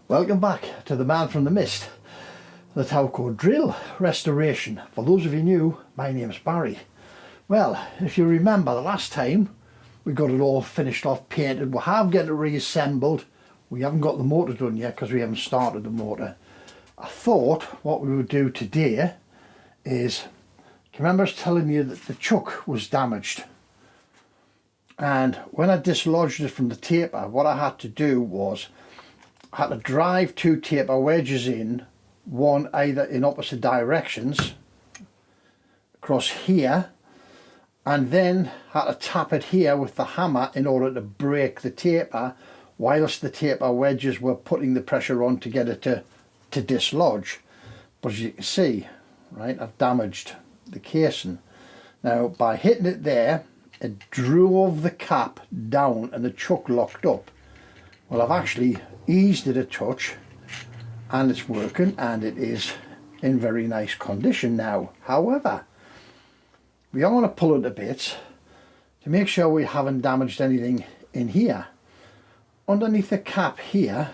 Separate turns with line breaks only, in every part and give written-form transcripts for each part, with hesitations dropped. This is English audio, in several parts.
Welcome back to the Man from the Mist, the Tauco drill restoration. For those of you new, my name's Barry. Well, if you remember the last time we got it all finished off, painted, we have got it reassembled. We haven't got the motor done yet because we haven't started the motor. I thought what we would do today is, can you remember I was telling you that the chuck was damaged? And when I dislodged it from the taper, what I had to do was I had to drive two taper wedges in, one either in opposite directions across here, and then had to tap it here with the hammer in order to break the taper whilst the taper wedges were putting the pressure on to get it to dislodge. But as you can see, right, I've damaged the casing. Now by hitting it there, it drove the cap down and the chuck locked up. Well, I've actually eased it a touch and it's working, and it is in very nice condition now. However, we are going to pull it to bits to make sure we haven't damaged anything in here. Underneath the cap here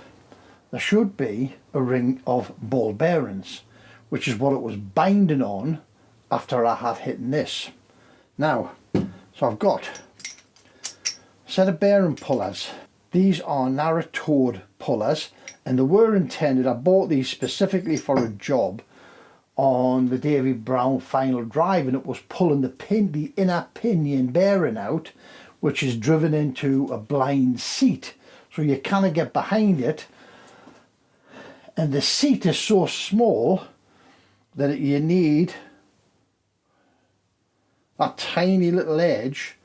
there should be a ring of ball bearings, which is what it was binding on after I had hit this. Now, so I've got a set of bearing pullers. These are narrow-toed pullers, and they were intended, I bought these specifically for a job on the Davy Brown final drive, and it was pulling the inner pinion bearing out, which is driven into a blind seat. So you kind of get behind it, and the seat is so small that you need that tiny little edge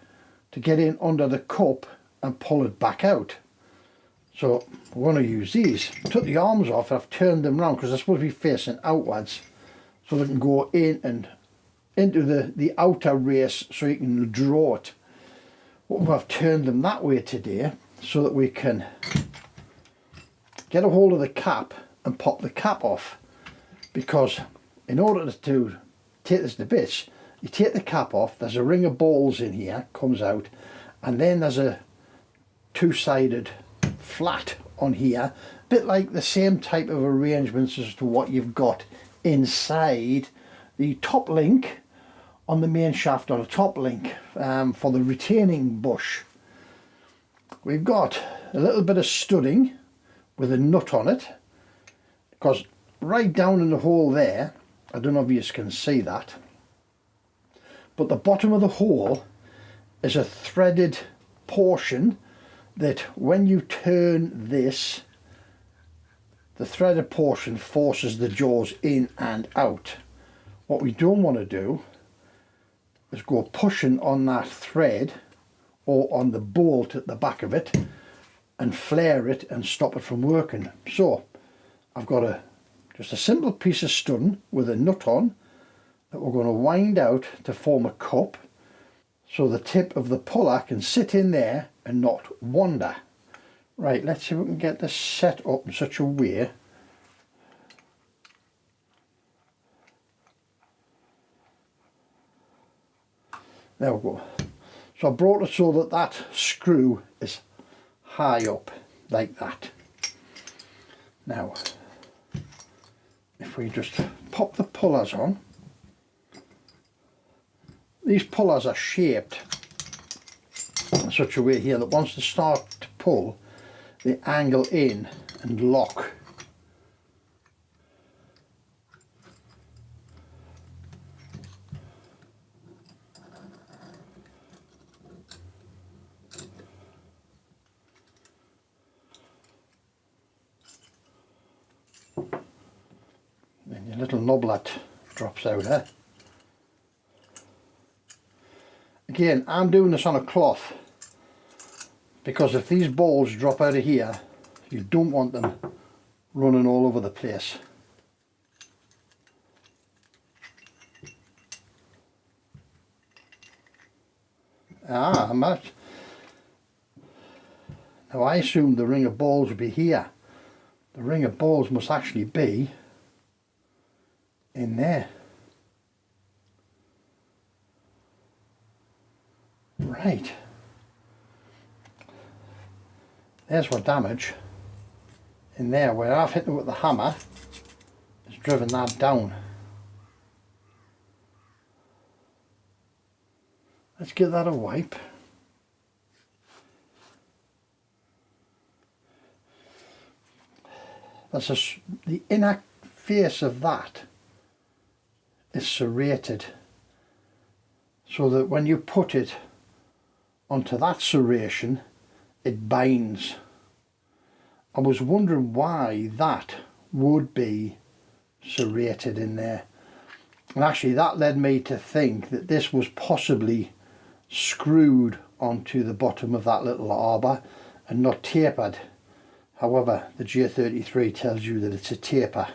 to get in under the cup and pull it back out. So we're going to use these. I took the arms off and I've turned them round because they're supposed to be facing outwards, so they can go in and into the outer race so you can draw it. I've turned them that way today so that we can get a hold of the cap and pop the cap off, because in order to take this to bits, you take the cap off, there's a ring of balls in here, comes out, and then there's a two-sided flat on here, a bit like the same type of arrangements as to what you've got inside the top link on the main shaft, or the top link for the retaining bush. We've got a little bit of studding with a nut on it, because right down in the hole there, I don't know if you can see that, but the bottom of the hole is a threaded portion that when you turn this, the threaded portion forces the jaws in and out. What we don't want to do is go pushing on that thread or on the bolt at the back of it and flare it and stop it from working. So I've got just a simple piece of studding with a nut on that we're going to wind out to form a cup, so the tip of the puller can sit in there and not wander. Right, let's see if we can get this set up in such a way there we go. So I brought it so that that screw is high up like that. Now if we just pop the pullers on, these pullers are shaped in such a way here that once they start to pull, they angle in and lock. Then your little knoblet drops out there. Again, I'm doing this on a cloth because if these balls drop out of here, you don't want them running all over the place. I'm at. Now I assumed the ring of balls would be here. The ring of balls must actually be in there. Right. There's what damage in there. Where I've hit it with the hammer, it's driven that down. Let's give that a wipe. The inner face of that is serrated, so that when you put it onto that serration, it binds. I was wondering why that would be serrated in there, and actually that led me to think that this was possibly screwed onto the bottom of that little arbor and not tapered. However, the J33 tells you that it's a taper.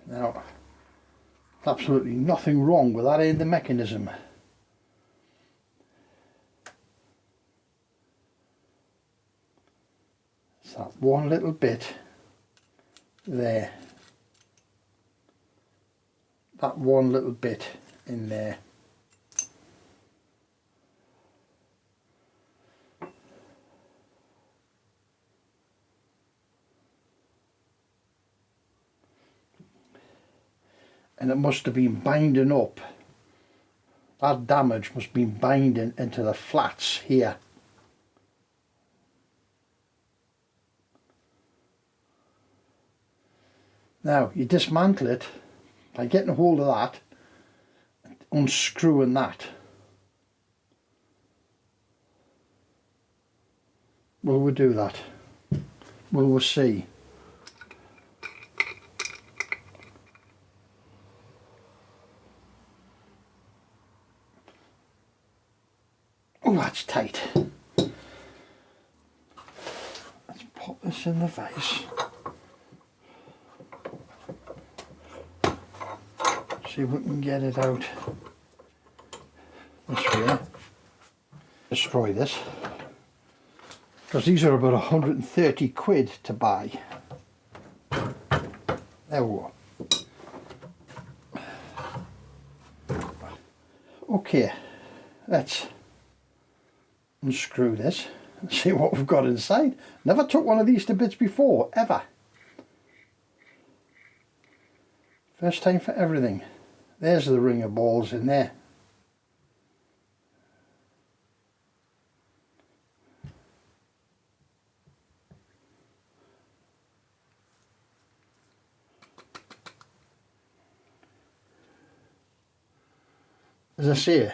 Now, absolutely nothing wrong with that in the mechanism. It's that one little bit there. That one little bit in there. And it must have been binding up. That damage must have been binding into the flats here. Now you dismantle it by getting a hold of that, unscrewing that. Will we do that? Will we see? Oh, that's tight. Let's pop this in the vise. See if we can get it out this way. Destroy this, because these are about 130 quid to buy. There we go. Okay, let's unscrew this and see what we've got inside. Never took one of these to bits before, ever. First time for everything. There's the ring of balls in there. As I say,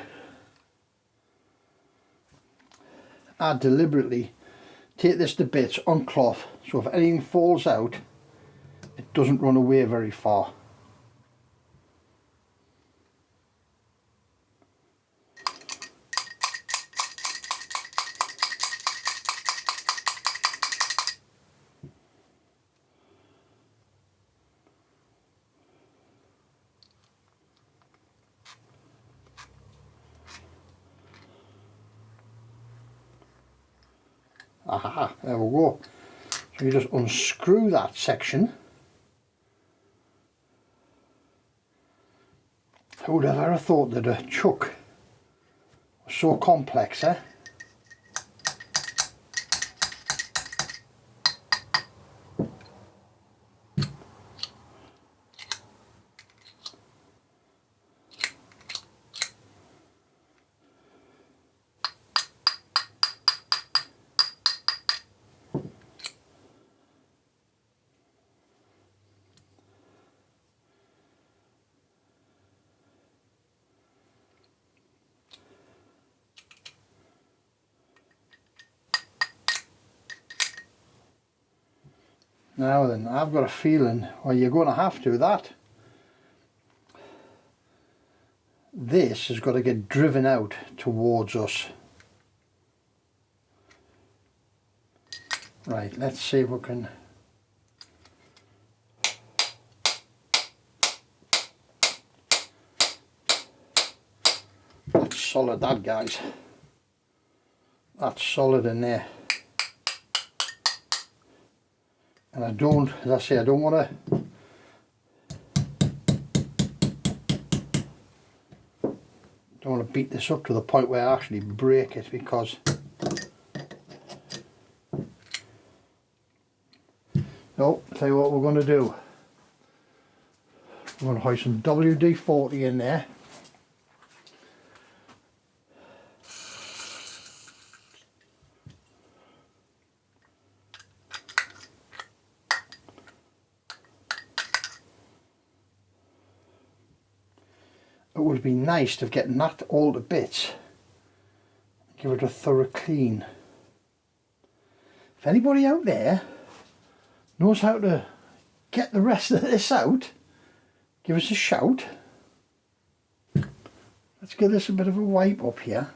I deliberately take this to bits on cloth, so if anything falls out, it doesn't run away very far. Aha, there we go. So you just unscrew that section. Who would have ever thought that a chuck was so complex, eh? Now then, I've got a feeling, well, you're going to have to that. This has got to get driven out towards us. Right, let's see if we can... That's solid, that, guys. That's solid in there. And I don't, as I say, I don't want to Don't want to beat this up to the point where I actually break it, because no, tell you what we're going to do. We're going to hoist some WD-40 in there. It would be nice to get that all to bits. Give it a thorough clean. If anybody out there knows how to get the rest of this out, give us a shout. Let's give this a bit of a wipe up here.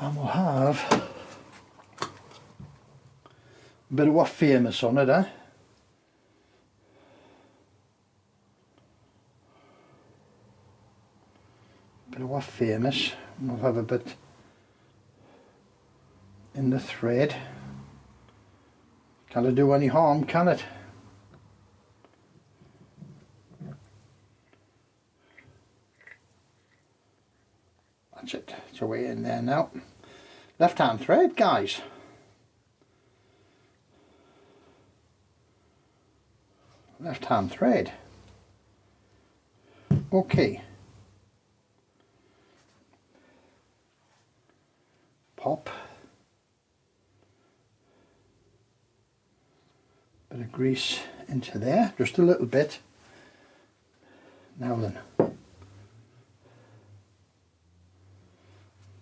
And we'll have a bit of what famous on it, eh? Bit of what famous. We'll have a bit in the thread. Can't do any harm, can it? That's it. It's away in there now. Left hand thread, guys. Left hand thread. Okay. Pop. Bit of grease into there, just a little bit. Now then.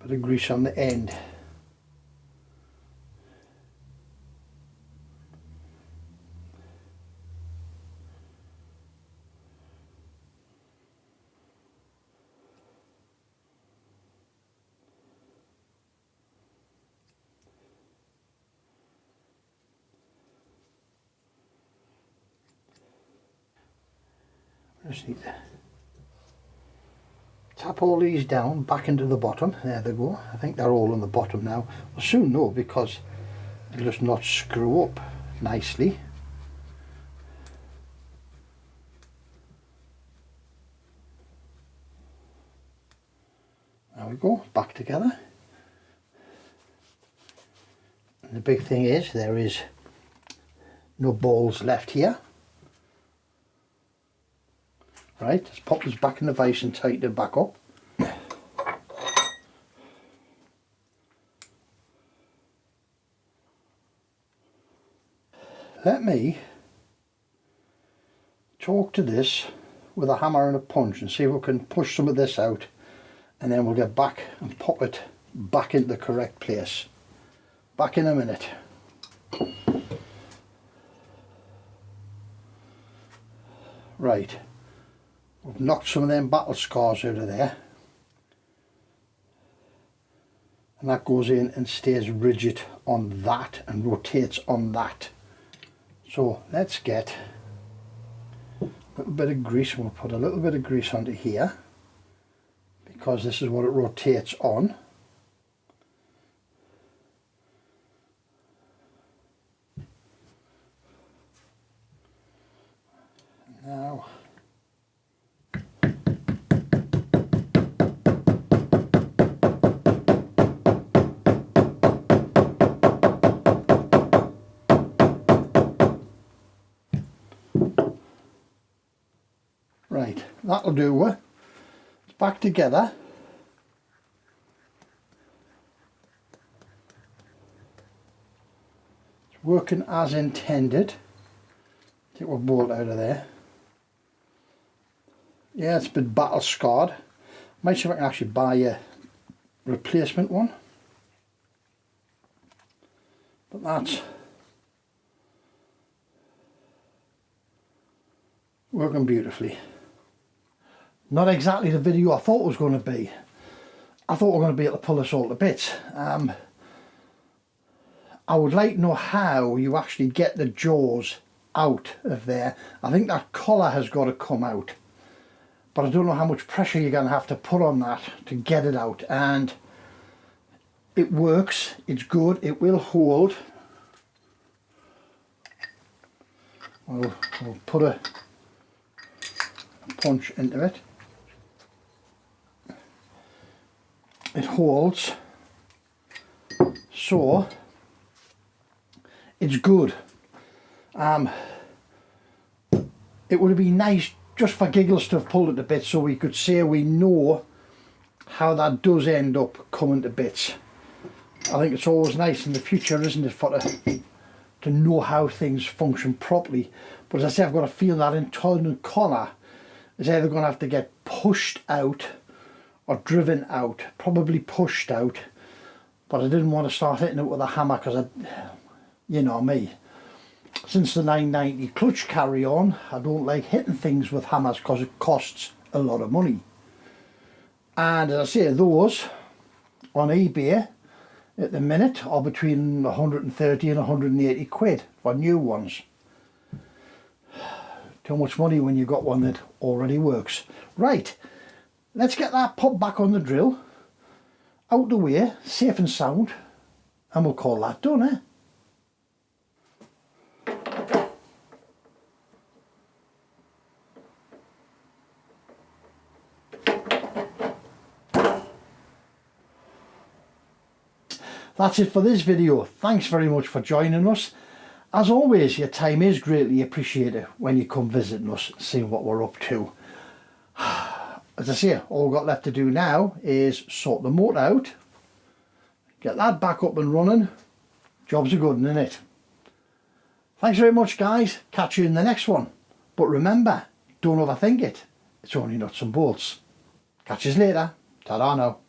Bit of grease on the end. Just need to tap all these down back into the bottom. There they go. I think they're all on the bottom now. We'll soon know, because it'll just not screw up nicely. There we go, back together. And the big thing is, there is no balls left here. Right, let's pop this back in the vise and tighten it back up. Let me talk to this with a hammer and a punch and see if we can push some of this out, and then we'll get back and pop it back into the correct place. Back in a minute. Right. We've knocked some of them battle scars out of there, and that goes in and stays rigid on that and rotates on that. So let's get a little bit of grease. We'll put a little bit of grease onto here, because this is what it rotates on. Now right, that'll do. It's back together. It's working as intended. Take one bolt out of there. Yeah, it's been battle scarred. Might see if I can actually buy a replacement one. But that's working beautifully. Not exactly the video I thought it was going to be. I thought we were going to be able to pull this all to bits. I would like to know how you actually get the jaws out of there. I think that collar has got to come out, but I don't know how much pressure you're going to have to put on that to get it out. And It works, it's good, it will hold. We'll put a punch into it. It holds, so it's good. It would have been nice just for giggles to have pulled it to bits so we could say we know how that does end up coming to bits. I think it's always nice in the future, isn't it, for to know how things function properly. But as I say, I've got a feeling that internal collar is either going to have to get pushed out or driven out, probably pushed out. But I didn't want to start hitting it with a hammer because you know me. Since the 990 clutch carry on, I don't like hitting things with hammers because it costs a lot of money. And as I say, those on eBay at the minute are between 130 and 180 quid for new ones. Too much money when you've got one that already works. Right, let's get that pop back on the drill, out the way, safe and sound, and we'll call that done, eh? That's it for this video. Thanks very much for joining us. As always, your time is greatly appreciated when you come visiting us, seeing what we're up to. As I say, all we've got left to do now is sort the motor out, get that back up and running. Job's a good one, isn't it? Thanks very much, guys. Catch you in the next one. But remember, don't overthink it. It's only nuts and bolts. Catch you later. Ta-da now.